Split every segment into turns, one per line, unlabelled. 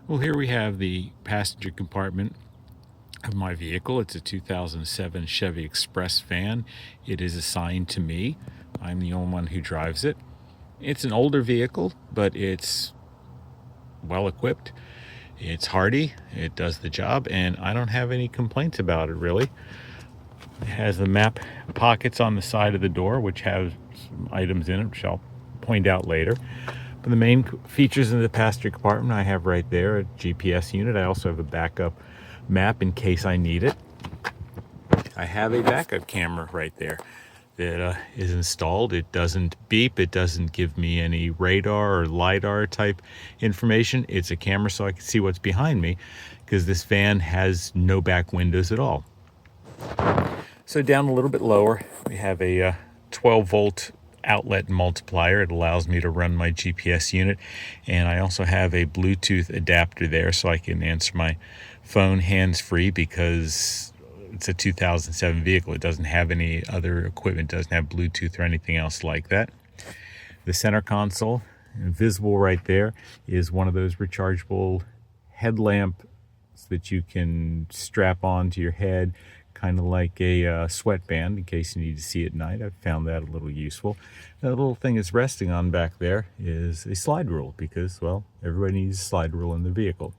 Well, here we have the passenger compartment of my vehicle. It's a 2007 Chevy Express van. It is assigned to me. I'm the only one who drives it. It's an older vehicle, but it's well equipped. It's hardy, it does the job, and I don't have any complaints about it really. It has the map pockets on the side of the door, which have some items in it, which I'll point out later. But the main features in the passenger compartment I have right there, a GPS unit. I also have a backup map in case I need it. I have a backup camera right there that is installed. It doesn't beep. It doesn't give me any radar or LiDAR type information. It's a camera so I can see what's behind me because this van has no back windows at all. So down a little bit lower, we have a 12 volt outlet multiplier. It allows me to run my GPS unit, and I also have a Bluetooth adapter there so I can answer my phone hands-free because it's a 2007 vehicle. It doesn't have any other equipment, it doesn't have Bluetooth or anything else like that. The center console, visible right there, is one of those rechargeable headlamps that you can strap onto your head, kind of like a sweatband in case you need to see at night. I've found that a little useful. The little thing it's resting on back there is a slide rule because, well, everybody needs a slide rule in the vehicle.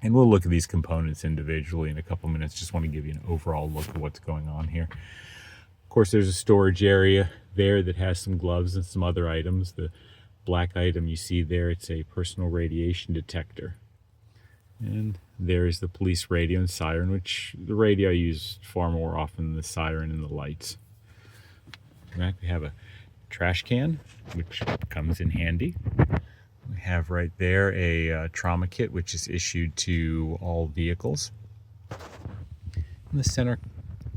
And we'll look at these components individually in a couple minutes. Just want to give you an overall look at what's going on here. Of course, there's a storage area there that has some gloves and some other items. The black item you see there, it's a personal radiation detector. And there is the police radio and siren, which the radio I use far more often than the siren and the lights. Back we have a trash can, which comes in handy. We have right there a trauma kit, which is issued to all vehicles. In the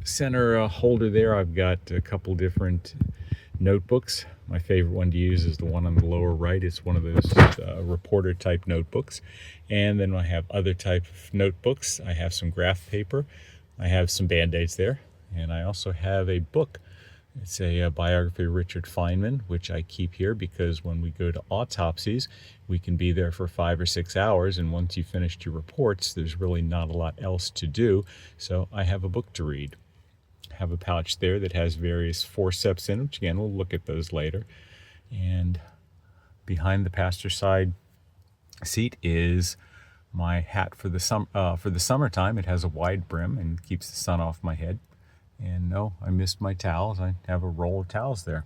center holder there, I've got a couple different notebooks. My favorite one to use is the one on the lower right. It's one of those reporter type notebooks. And then I have other type of notebooks. I have some graph paper. I have some Band-Aids there. And I also have a book. It's a biography of Richard Feynman, which I keep here because when we go to autopsies, we can be there for 5 or 6 hours. And once you've finished your reports, there's really not a lot else to do. So I have a book to read. Have a pouch there that has various forceps in it, which again, we'll look at those later. And behind the passenger side seat is my hat for the summertime. It has a wide brim and keeps the sun off my head. And no, I missed my towels. I have a roll of towels there.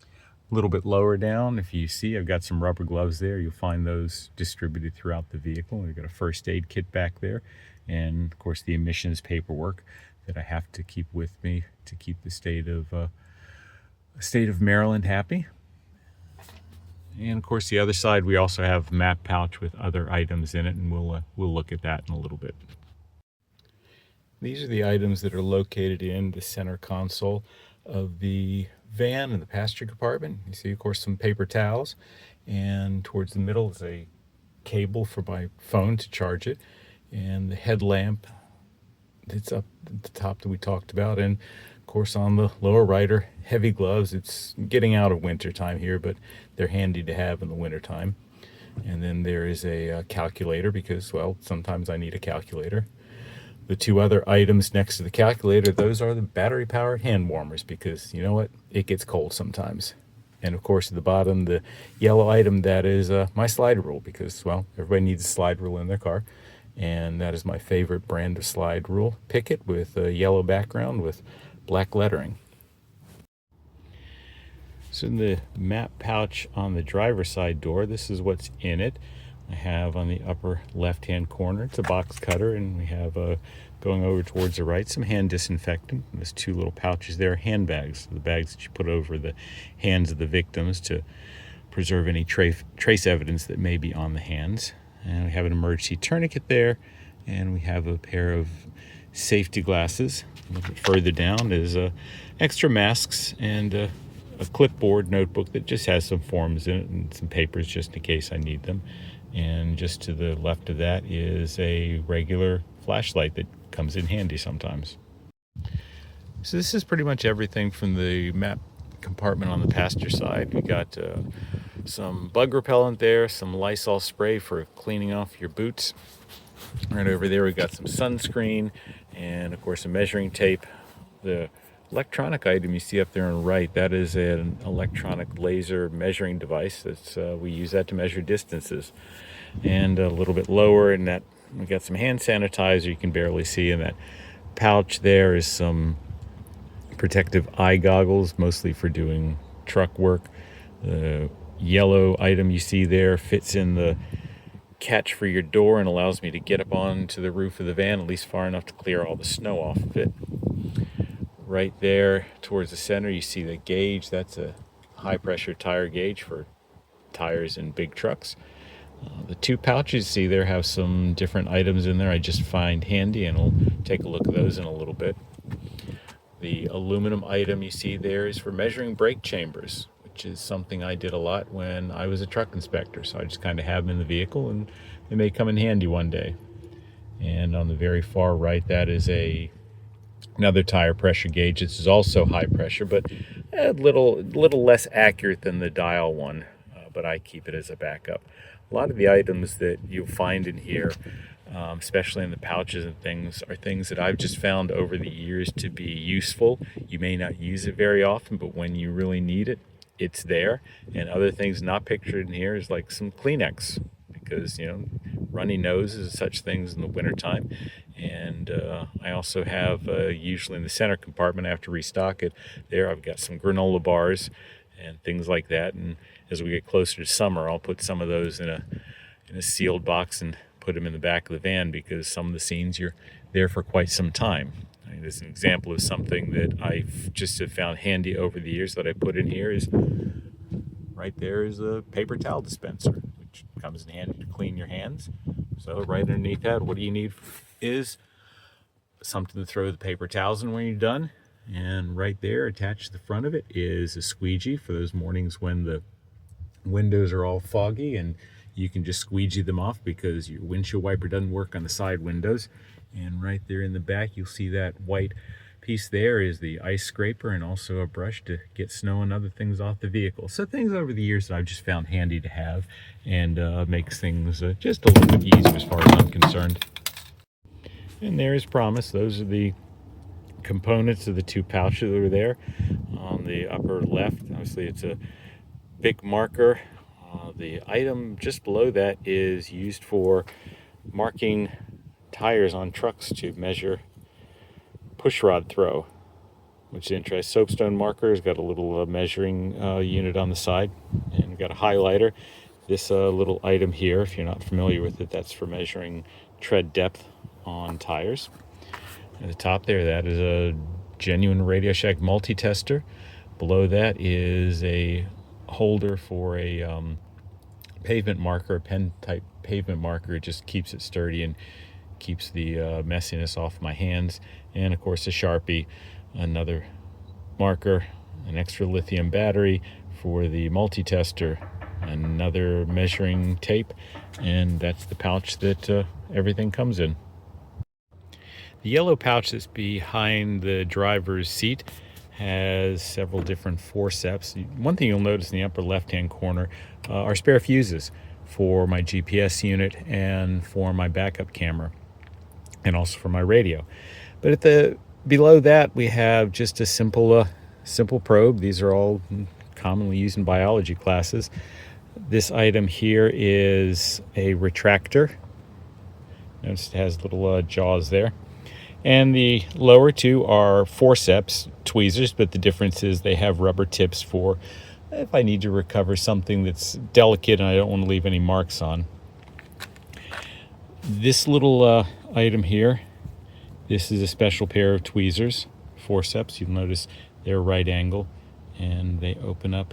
A little bit lower down, if you see, I've got some rubber gloves there. You'll find those distributed throughout the vehicle. We've got a first aid kit back there. And of course the emissions paperwork that I have to keep with me to keep the state of Maryland happy. And of course the other side, we also have a map pouch with other items in it, and we'll look at that in a little bit. These are the items that are located in the center console of the van and the passenger compartment. You see, of course, some paper towels, and towards the middle is a cable for my phone to charge it, and the headlamp that's up at the top that we talked about. And of course on the lower right are heavy gloves. It's getting out of winter time here, but they're handy to have in the winter time. And then there is a calculator because, well, sometimes I need a calculator. The two other items next to the calculator, those are the battery powered hand warmers because you know what, it gets cold sometimes. And of course at the bottom, the yellow item, that is my slide rule because, well, everybody needs a slide rule in their car. And that is my favorite brand of slide rule, Picket, with a yellow background with black lettering. So in the map pouch on the driver's side door, this is what's in it. I have on the upper left-hand corner, it's a box cutter, and we have going over towards the right, some hand disinfectant. There's two little pouches there, handbags, the bags that you put over the hands of the victims to preserve any trace evidence that may be on the hands. And we have an emergency tourniquet there, and we have a pair of safety glasses. A little bit further down is extra masks and a clipboard notebook that just has some forms in it and some papers just in case I need them. And just to the left of that is a regular flashlight that comes in handy sometimes. So this is pretty much everything from the map compartment on the passenger side. We got some bug repellent there, some Lysol spray for cleaning off your boots. Right over there, we've got some sunscreen and, of course, a measuring tape. The electronic item you see up there on the right, that is an electronic laser measuring device. That's we use that to measure distances. And a little bit lower in that, we've got some hand sanitizer you can barely see. In that pouch there is some protective eye goggles, mostly for doing truck work. The yellow item you see there fits in the catch for your door and allows me to get up onto the roof of the van, at least far enough to clear all the snow off of it. Right there towards the center you see the gauge. That's a high pressure tire gauge for tires in big trucks. The two pouches you see there have some different items in there I just find handy, and we'll take a look at those in a little bit. The aluminum item you see there is for measuring brake chambers, which is something I did a lot when I was a truck inspector. So I just kind of have them in the vehicle and they may come in handy one day. And on the very far right, that is another tire pressure gauge. This is also high pressure, but a little less accurate than the dial one, but I keep it as a backup. A lot of the items that you'll find in here, especially in the pouches and things, are things that I've just found over the years to be useful. You may not use it very often, but when you really need it, it's there. And other things not pictured in here is like some Kleenex, because runny noses and such things in the wintertime. And I also have usually in the center compartment, I have to restock it there, I've got some granola bars and things like that. And as we get closer to summer, I'll put some of those in a sealed box and put them in the back of the van, because some of the scenes you're there for quite some time. As an example of something that I've just have found handy over the years that I put in here is right there is a paper towel dispenser, which comes in handy to clean your hands. So right underneath that, what do you need is something to throw the paper towels in when you're done. And right there attached to the front of it is a squeegee for those mornings when the windows are all foggy and you can just squeegee them off because your windshield wiper doesn't work on the side windows. And right there in the back, you'll see that white piece there is the ice scraper, and also a brush to get snow and other things off the vehicle. So things over the years that I've just found handy to have, and makes things just a little bit easier as far as I'm concerned. And there is promise. Those are the components of the two pouches that are there. On the upper left, obviously it's a big marker. The item just below that is used for marking tires on trucks to measure pushrod throw, which is interesting. Soapstone marker has got a little measuring unit on the side, and we've got a highlighter. This little item here, if you're not familiar with it, that's for measuring tread depth on tires. At the top there, that is a genuine Radio Shack multi-tester. Below that is a holder for a pavement marker, a pen type pavement marker. It just keeps it sturdy and keeps the messiness off my hands. And of course a Sharpie, another marker, an extra lithium battery for the multi-tester, another measuring tape, and that's the pouch that everything comes in. The yellow pouch that's behind the driver's seat has several different forceps. One thing you'll notice in the upper left-hand corner are spare fuses for my GPS unit and for my backup camera, and also for my radio. But below that, we have just a simple probe. These are all commonly used in biology classes. This item here is a retractor. Notice it has little jaws there. And the lower two are forceps, tweezers, but the difference is they have rubber tips for if I need to recover something that's delicate and I don't want to leave any marks on. This little item here, this is a special pair of tweezers, forceps. You'll notice they're right angle and they open up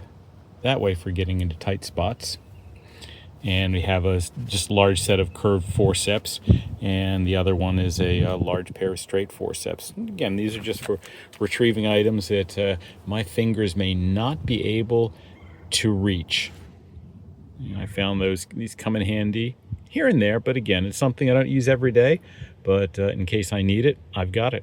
that way for getting into tight spots. And we have a just large set of curved forceps, and the other one is a large pair of straight forceps. And again, these are just for retrieving items that my fingers may not be able to reach. I found these come in handy here and there, but again, it's something I don't use every day, but in case I need it, I've got it.